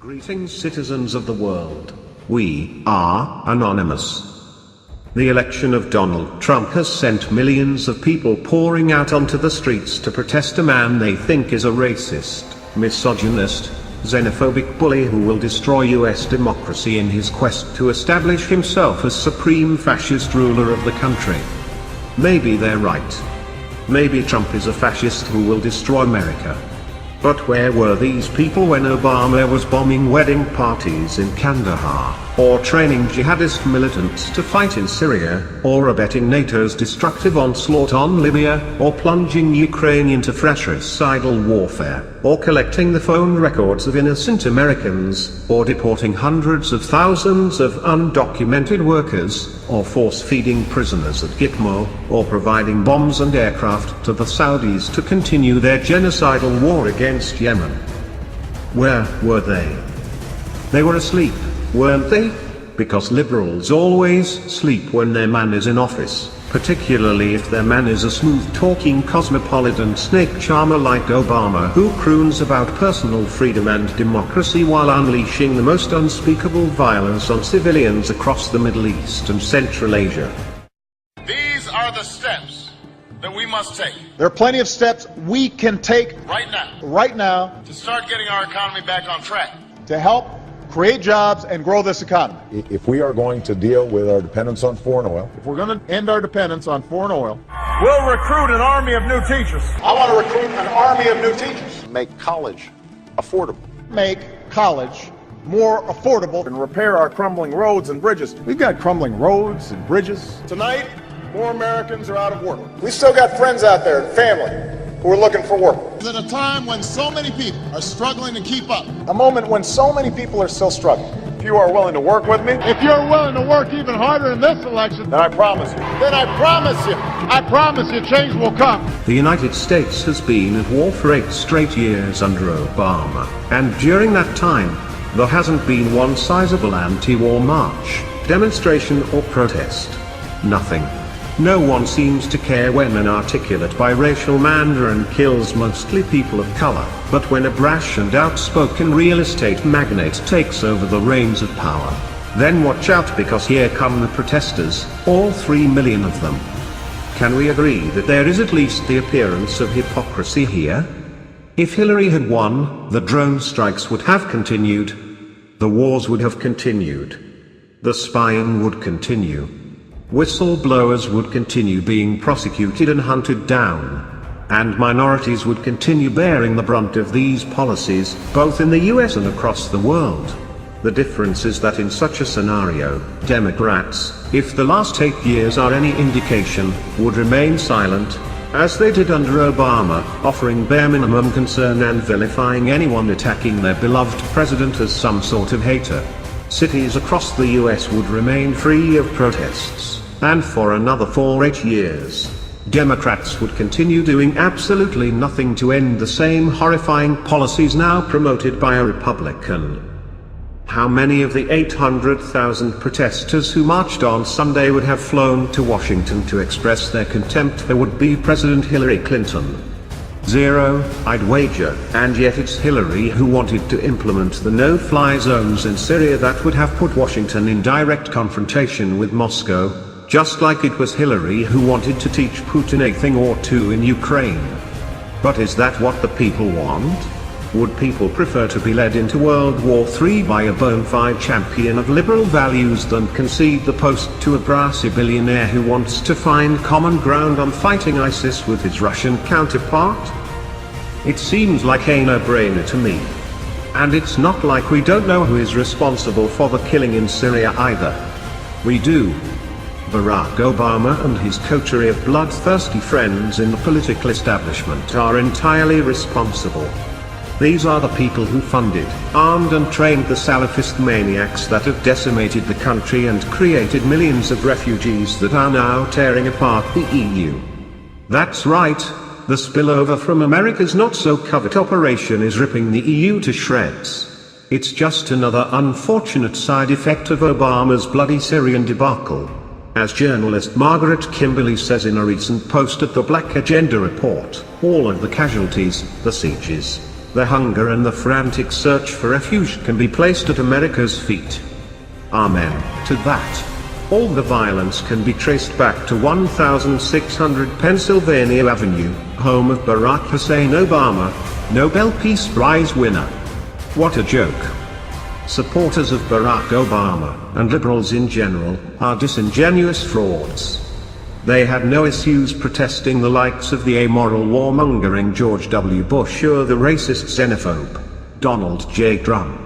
Greetings, citizens of the world. We are anonymous. The election of Donald Trump has sent millions of people pouring out onto the streets to protest a man they think is a racist, misogynist, xenophobic bully who will destroy US democracy in his quest to establish himself as supreme fascist ruler of the country. Maybe they're right. Maybe Trump is a fascist who will destroy America. But where were these people when Obama was bombing wedding parties in Kandahar, or training jihadist militants to fight in Syria, or abetting NATO's destructive onslaught on Libya, or plunging Ukraine into fratricidal warfare, or collecting the phone records of innocent Americans, or deporting hundreds of thousands of undocumented workers, or force-feeding prisoners at Gitmo, or providing bombs and aircraft to the Saudis to continue their genocidal war against Yemen? Where were they? They were asleep, weren't they? Because liberals always sleep when their man is in office, particularly if their man is a smooth-talking cosmopolitan snake charmer like Obama, who croons about personal freedom and democracy while unleashing the most unspeakable violence on civilians across the Middle East and Central Asia. These are the steps that we must take. There are plenty of steps we can take right now to start getting our economy back on track. to help create jobs and grow this economy. If we are going to deal with our dependence on foreign oil, If we're going to end our dependence on foreign oil, We'll recruit an army of new teachers. I want to recruit an army of new teachers, make college affordable. make college more affordable, and repair our crumbling roads and bridges. We've got crumbling roads and bridges. Tonight, more Americans are out of work. We still got friends out there and family who are looking for work. At a time when so many people are struggling to keep up. A moment when so many people are still struggling. If you are willing to work with me, If you're willing to work even harder in this election, then I promise you, then I promise you change will come. The United States has been at war for 8 straight years under Obama, and during that time, there hasn't been one sizable anti-war march, demonstration or protest. Nothing. No one seems to care when an articulate biracial mandarin kills mostly people of color, but when a brash and outspoken real estate magnate takes over the reins of power, then watch out, because here come the protesters, all 3 million of them. Can we agree that there is at least the appearance of hypocrisy here? If Hillary had won, the drone strikes would have continued. The wars would have continued. The spying would continue. Whistleblowers would continue being prosecuted and hunted down. And minorities would continue bearing the brunt of these policies, both in the US and across the world. The difference is that in such a scenario, Democrats, if the last 8 years are any indication, would remain silent, as they did under Obama, offering bare minimum concern and vilifying anyone attacking their beloved president as some sort of hater. Cities across the US would remain free of protests, and for another 8 years, Democrats would continue doing absolutely nothing to end the same horrifying policies now promoted by a Republican. How many of the 800,000 protesters who marched on Sunday would have flown to Washington to express their contempt for would-be President Hillary Clinton? 0, I'd wager, and yet it's Hillary who wanted to implement the no-fly zones in Syria that would have put Washington in direct confrontation with Moscow, just like it was Hillary who wanted to teach Putin a thing or two in Ukraine. But is that what the people want? Would people prefer to be led into World War III by a bona fide champion of liberal values than concede the post to a brassy billionaire who wants to find common ground on fighting ISIS with his Russian counterpart? It seems like a no-brainer to me. And it's not like we don't know who is responsible for the killing in Syria either. We do. Barack Obama and his coterie of bloodthirsty friends in the political establishment are entirely responsible. These are the people who funded, armed and trained the Salafist maniacs that have decimated the country and created millions of refugees that are now tearing apart the EU. That's right, the spillover from America's not-so-covert operation is ripping the EU to shreds. It's just another unfortunate side effect of Obama's bloody Syrian debacle. As journalist Margaret Kimberly says in a recent post at the Black Agenda Report, all of the casualties, the sieges, the hunger and the frantic search for refuge can be placed at America's feet. Amen to that. All the violence can be traced back to 1600 Pennsylvania Avenue, home of Barack Hussein Obama, Nobel Peace Prize winner. What a joke. Supporters of Barack Obama, and liberals in general, are disingenuous frauds. They had no issues protesting the likes of the amoral warmongering George W. Bush or the racist xenophobe Donald J. Trump.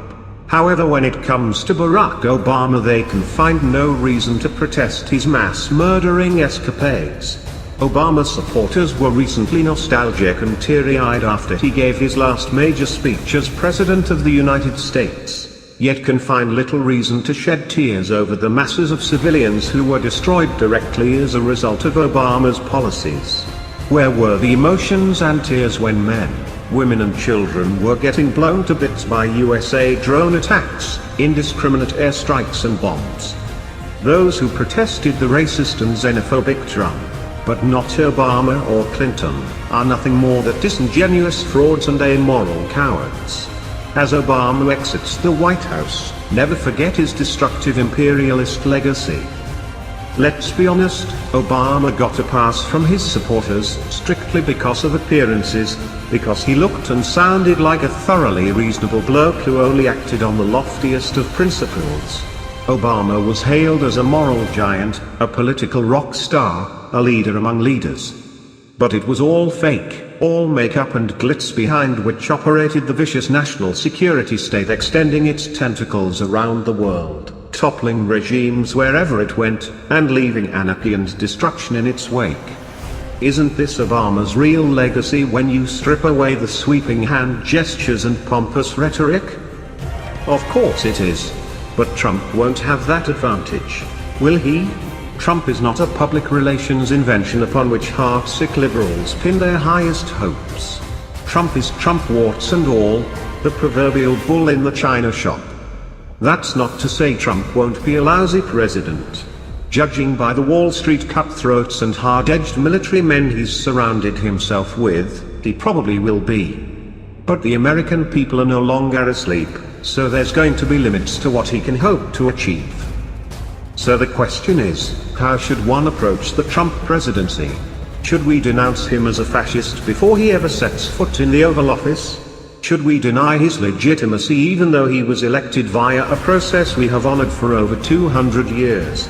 However, when it comes to Barack Obama, they can find no reason to protest his mass murdering escapades. Obama supporters were recently nostalgic and teary-eyed after he gave his last major speech as President of the United States, yet can find little reason to shed tears over the masses of civilians who were destroyed directly as a result of Obama's policies. Where were the emotions and tears when men, women and children were getting blown to bits by USA drone attacks, indiscriminate airstrikes and bombs? Those who protested the racist and xenophobic Trump, but not Obama or Clinton, are nothing more than disingenuous frauds and amoral cowards. As Obama exits the White House, never forget his destructive imperialist legacy. Let's be honest, Obama got a pass from his supporters strictly because of appearances, because he looked and sounded like a thoroughly reasonable bloke who only acted on the loftiest of principles. Obama was hailed as a moral giant, a political rock star, a leader among leaders. But it was all fake, all make-up and glitz behind which operated the vicious national security state, extending its tentacles around the world, toppling regimes wherever it went, and leaving anarchy and destruction in its wake. Isn't this Obama's real legacy when you strip away the sweeping hand gestures and pompous rhetoric? Of course it is. But Trump won't have that advantage, will he? Trump is not a public relations invention upon which heartsick liberals pin their highest hopes. Trump is Trump, warts and all, the proverbial bull in the china shop. That's not to say Trump won't be a lousy president. Judging by the Wall Street cutthroats and hard-edged military men he's surrounded himself with, he probably will be. But the American people are no longer asleep, so there's going to be limits to what he can hope to achieve. So the question is, how should one approach the Trump presidency? Should we denounce him as a fascist before he ever sets foot in the Oval Office? Should we deny his legitimacy even though he was elected via a process we have honored for over 200 years?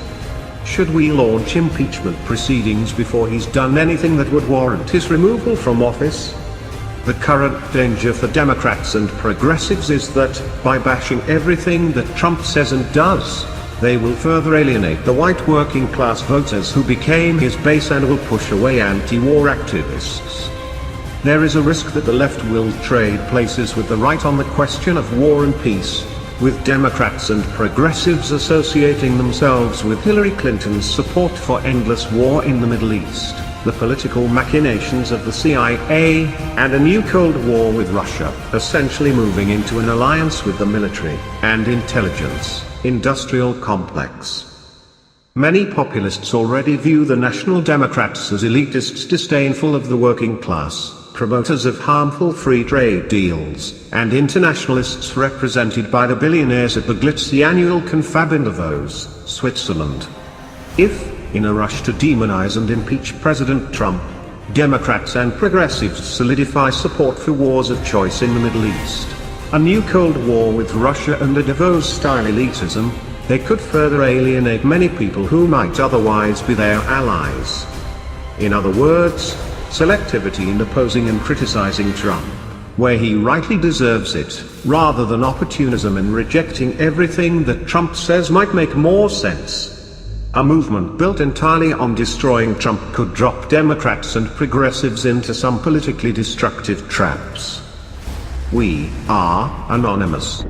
Should we launch impeachment proceedings before he's done anything that would warrant his removal from office? The current danger for Democrats and progressives is that, by bashing everything that Trump says and does, they will further alienate the white working class voters who became his base and will push away anti-war activists. There is a risk that the left will trade places with the right on the question of war and peace, with Democrats and progressives associating themselves with Hillary Clinton's support for endless war in the Middle East, the political machinations of the CIA, and a new Cold War with Russia, essentially moving into an alliance with the military and intelligence industrial complex. Many populists already view the National Democrats as elitists disdainful of the working class, promoters of harmful free trade deals, and internationalists represented by the billionaires at the glitzy annual Confab in Davos, Switzerland. If, in a rush to demonize and impeach President Trump, Democrats and progressives solidify support for wars of choice in the Middle East, a new Cold War with Russia and a Davos-style elitism, they could further alienate many people who might otherwise be their allies. In other words, selectivity in opposing and criticizing Trump, where he rightly deserves it, rather than opportunism in rejecting everything that Trump says might make more sense. A movement built entirely on destroying Trump could drop Democrats and progressives into some politically destructive traps. We are anonymous.